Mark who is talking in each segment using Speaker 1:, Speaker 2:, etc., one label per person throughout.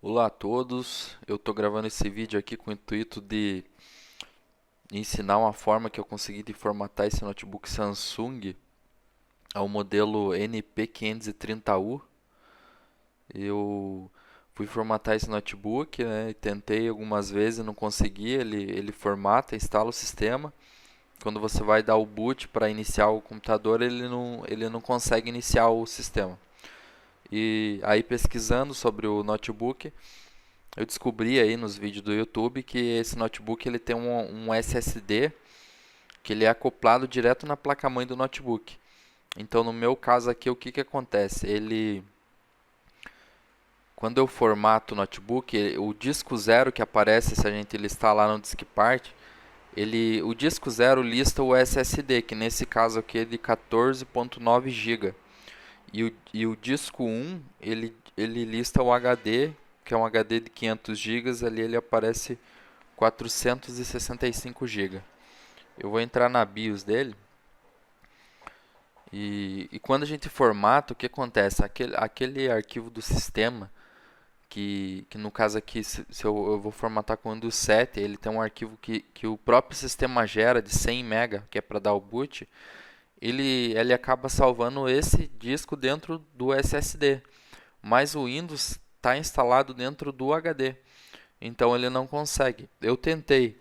Speaker 1: Olá a todos, eu estou gravando esse vídeo aqui com o intuito de ensinar uma forma que eu consegui de formatar esse notebook Samsung ao modelo NP530U. Eu fui formatar esse notebook, né, e tentei algumas vezes, não consegui, ele formata, instala o sistema. Quando você vai dar o boot para iniciar o computador, ele não consegue iniciar o sistema. E aí pesquisando sobre o notebook, eu descobri aí nos vídeos do YouTube que esse notebook ele tem um SSD que ele é acoplado direto na placa-mãe do notebook. Então, no meu caso aqui, o que acontece? Quando eu formato o notebook, o disco zero que aparece se a gente listar lá no DiskPart, o disco zero lista o SSD, que nesse caso aqui é de 14.9 GB. E o disco um ele lista o HD, que é um HD de 500 GB, ali ele aparece 465 GB. Eu vou entrar na BIOS dele e quando a gente formata, o que acontece? Aquele arquivo do sistema, que no caso aqui, se eu vou formatar com o Windows 7, ele tem um arquivo que o próprio sistema gera de 100 MB, que é para dar o boot, ele acaba salvando esse disco dentro do SSD. Mas o Windows está instalado dentro do HD, então ele não consegue. Eu tentei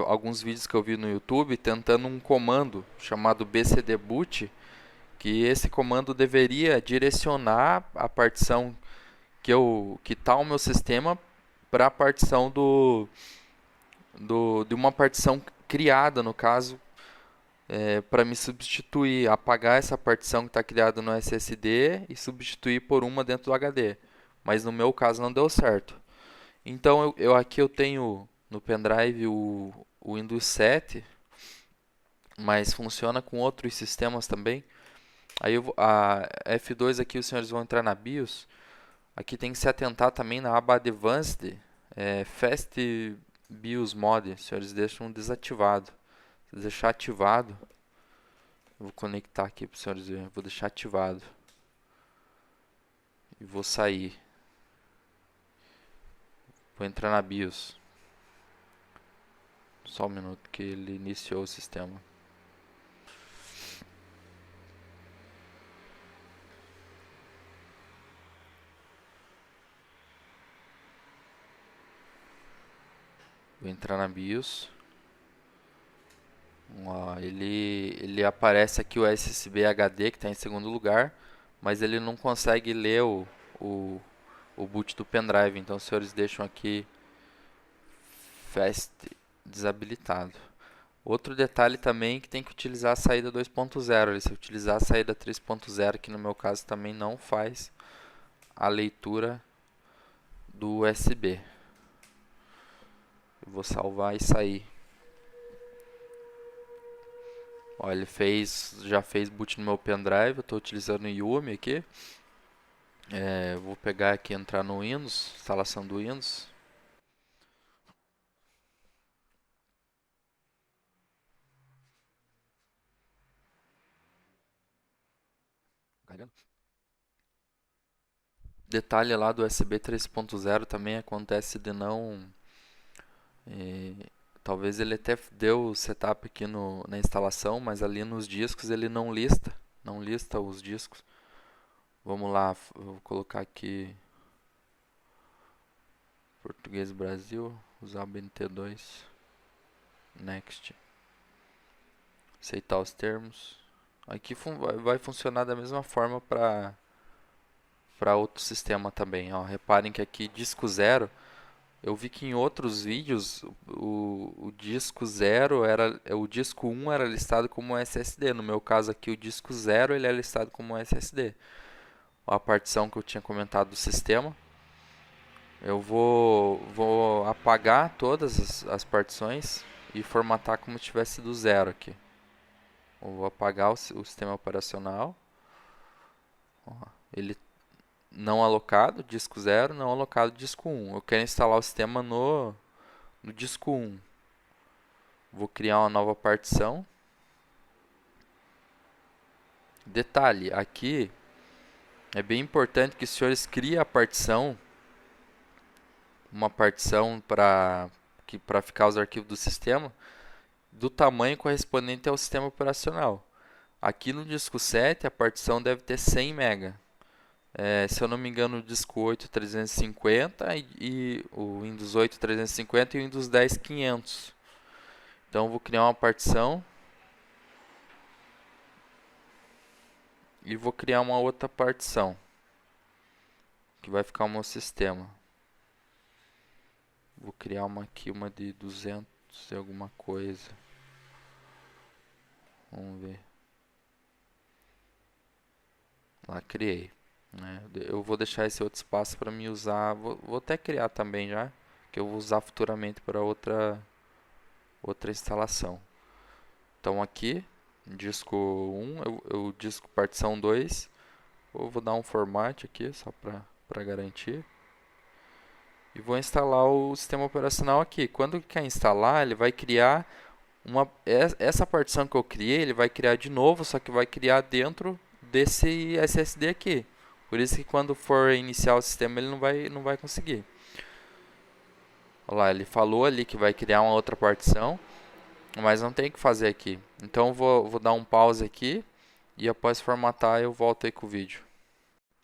Speaker 1: alguns vídeos que eu vi no YouTube tentando um comando chamado bcdboot, que esse comando deveria direcionar a partição que está o meu sistema para a partição de uma partição criada, no caso, para me substituir, apagar essa partição que está criada no SSD e substituir por uma dentro do HD. Mas no meu caso não deu certo. Então aqui eu tenho no pendrive o Windows 7, mas funciona com outros sistemas também. Aí a F2 aqui os senhores vão entrar na BIOS. Aqui tem que se atentar também na aba Advanced, Fast BIOS Mode. Os senhores deixam desativado. Se deixar ativado, eu vou conectar aqui para os senhores verem. Vou deixar ativado e vou sair. Vou entrar na BIOS. Só um minuto que ele iniciou o sistema. Vou entrar na BIOS. Ó, ele aparece aqui o SSB HD que está em segundo lugar, mas ele não consegue ler o, o boot do pendrive. Então os senhores deixam aqui Fast desabilitado. Outro detalhe também é que tem que utilizar a saída 2.0. Se utilizar a saída 3.0, que no meu caso também não faz a leitura do USB. Eu vou salvar e sair. Ó, ele já fez boot no meu pendrive. Eu estou utilizando o Yumi aqui. Vou pegar aqui e entrar no Windows, instalação do Windows. Detalhe lá do USB 3.0 também acontece de não. eh, Talvez ele até deu o setup aqui na instalação, mas ali nos discos ele não lista os discos. Vamos lá, eu vou colocar aqui Português Brasil, usar o BNT2, Next, aceitar os termos. Aqui vai funcionar da mesma forma para outro sistema também. Ó. Reparem que aqui disco zero, eu vi que em outros vídeos o disco zero o disco um era listado como SSD. No meu caso aqui o disco zero ele é listado como SSD. Ó, a partição que eu tinha comentado do sistema. Eu vou apagar todas as partições e formatar como se tivesse do zero aqui. Eu vou apagar o sistema operacional. Ó, ele não alocado, disco zero, não alocado, disco 1. Eu quero instalar o sistema no disco 1. Vou criar uma nova partição. Detalhe, aqui é bem importante que os senhores criem a partição uma partição para ficar os arquivos do sistema do tamanho correspondente ao sistema operacional. Aqui no disco 7 a partição deve ter 100 MB. Se eu não me engano, o disco 8 350 e o Windows 8 350 e o Windows 10 500. Então eu vou criar uma partição e vou criar uma outra partição que vai ficar o meu sistema. Vou criar uma aqui, uma de 200 e alguma coisa. Vamos ver. Lá, criei. Eu vou deixar esse outro espaço para me usar. Vou até criar também já, que eu vou usar futuramente para outra instalação. Então aqui, disco 1, eu disco partição 2. Eu vou dar um format aqui só para garantir. E vou instalar o sistema operacional aqui. Quando quer instalar, ele vai criar essa partição que eu criei, ele vai criar de novo, só que vai criar dentro desse SSD aqui. Por isso que quando for iniciar o sistema, ele não vai conseguir. Olha lá, ele falou ali que vai criar uma outra partição, mas não tem o que fazer aqui. Então vou dar um pause aqui e após formatar eu volto aí com o vídeo.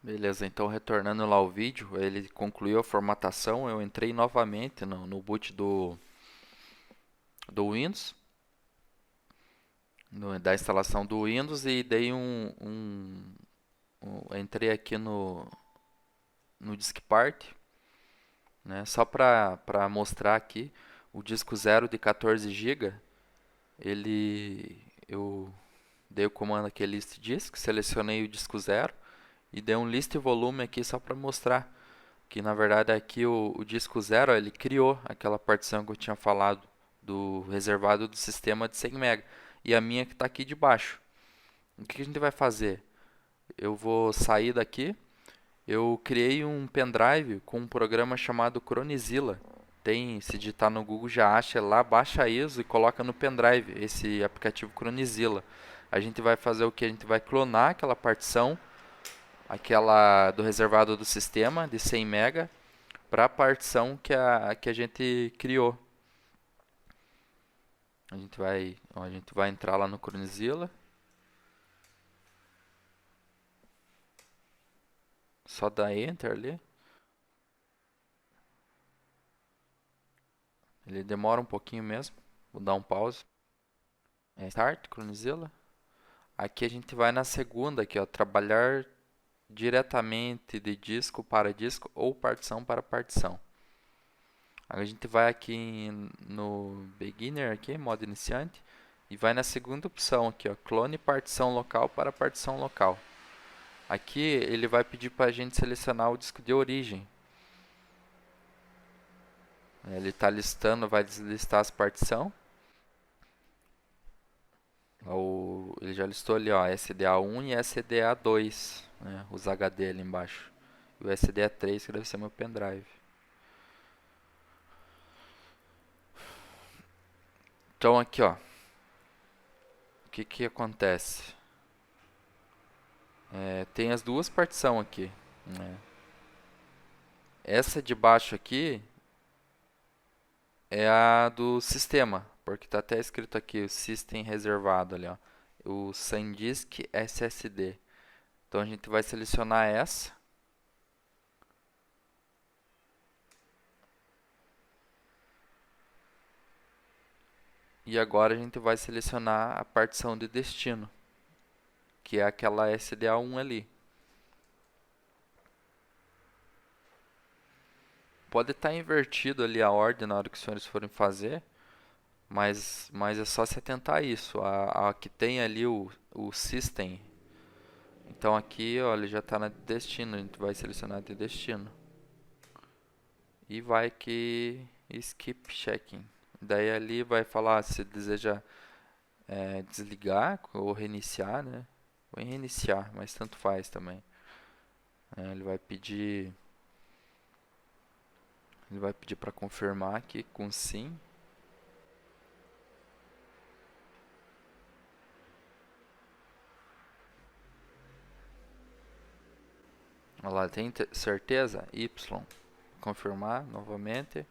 Speaker 1: Beleza, então retornando lá o vídeo, ele concluiu a formatação, eu entrei novamente no boot do Windows, da instalação do Windows e dei entrei aqui no Diskpart, né, só para mostrar aqui, o disco 0 de 14 GB, eu dei o comando aqui list disk, selecionei o disco 0 e dei um list volume aqui só para mostrar que na verdade aqui o disco 0 ele criou aquela partição que eu tinha falado do reservado do sistema de 100 MB e a minha que está aqui de baixo. O que a gente vai fazer? Eu vou sair daqui. Eu criei um pendrive com um programa chamado Chronizilla. Se digitar no Google já acha lá, baixa ISO e coloca no pendrive esse aplicativo Chronizilla. A gente vai fazer o que? A gente vai clonar aquela partição, aquela do reservado do sistema de 100 MB, para a partição que a gente criou. A gente vai entrar lá no Chronizilla. Só dar Enter ali. Ele demora um pouquinho mesmo. Vou dar um pause. Start, Chronizilla. Aqui a gente vai na segunda aqui, ó, trabalhar diretamente de disco para disco ou partição para partição. A gente vai aqui no Beginner aqui, modo iniciante, e vai na segunda opção aqui, ó, clone partição local para partição local. Aqui ele vai pedir para a gente selecionar o disco de origem. Ele está listando, vai listar as partições. Ele já listou ali, ó, SDA1 e SDA2, né, os HD ali embaixo. E o SDA3 que deve ser meu pendrive. Então aqui, ó, o que acontece? Tem as duas partições aqui, né? Essa de baixo aqui é a do sistema, porque está até escrito aqui o system reservado ali, ó, o SanDisk SSD. Então a gente vai selecionar essa. E agora a gente vai selecionar a partição de destino, que é aquela SDA1 ali. Pode estar invertido ali a ordem na hora que os senhores forem fazer, mas é só se atentar a isso. A que tem ali o system. Então aqui, ó, ele já está na de destino, a gente vai selecionar de destino. E vai que skip checking. Daí ali vai falar se deseja desligar ou reiniciar, né? Vou reiniciar, mas tanto faz também. Ele vai pedir para confirmar aqui com sim. Olha lá, tem certeza? Y. confirmar novamente.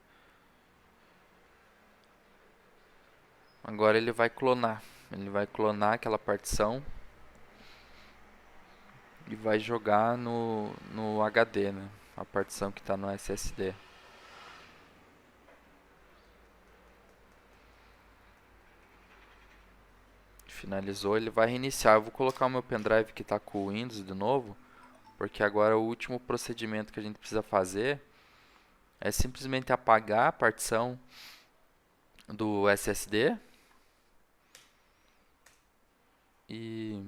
Speaker 1: Agora ele vai clonar. Ele vai clonar aquela partição e vai jogar no HD, né? A partição que está no SSD. Finalizou, ele vai reiniciar. Eu vou colocar o meu pendrive que está com o Windows de novo, porque agora o último procedimento que a gente precisa fazer é simplesmente apagar a partição do SSD e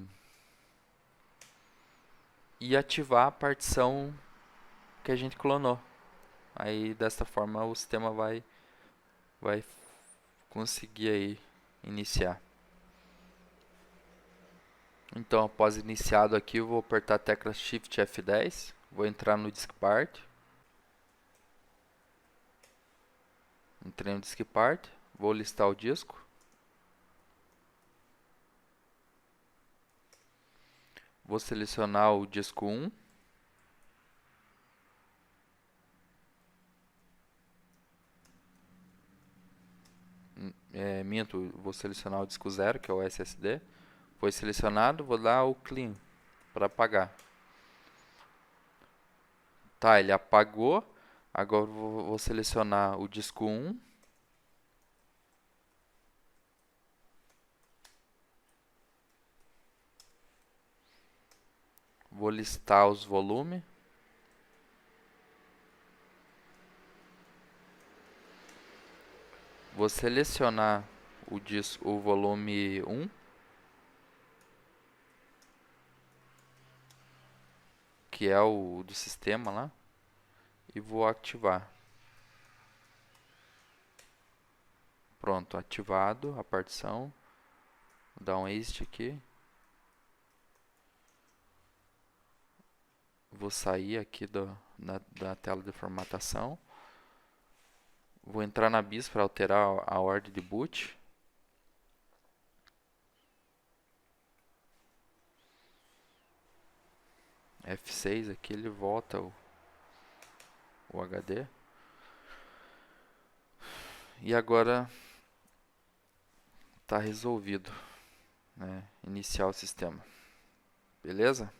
Speaker 1: ativar a partição que a gente clonou. Aí desta forma o sistema vai conseguir aí iniciar. Então, após iniciado aqui, eu vou apertar a tecla Shift F10, vou entrar no DiskPart. Entrei no DiskPart, vou listar o disco. Vou selecionar o disco 1. Minto, vou selecionar o disco 0, que é o SSD. Foi selecionado, vou dar o Clean para apagar. Tá, ele apagou. Agora vou selecionar o disco 1. Vou listar os volumes. Vou selecionar o volume 1. Que é o do sistema lá. E vou ativar. Pronto, ativado a partição. Vou dar um exit aqui. Vou sair aqui da tela de formatação. Vou entrar na BIOS para alterar a ordem de boot. F6 aqui, ele volta o HD. E agora está resolvido, né? Iniciar o sistema. Beleza?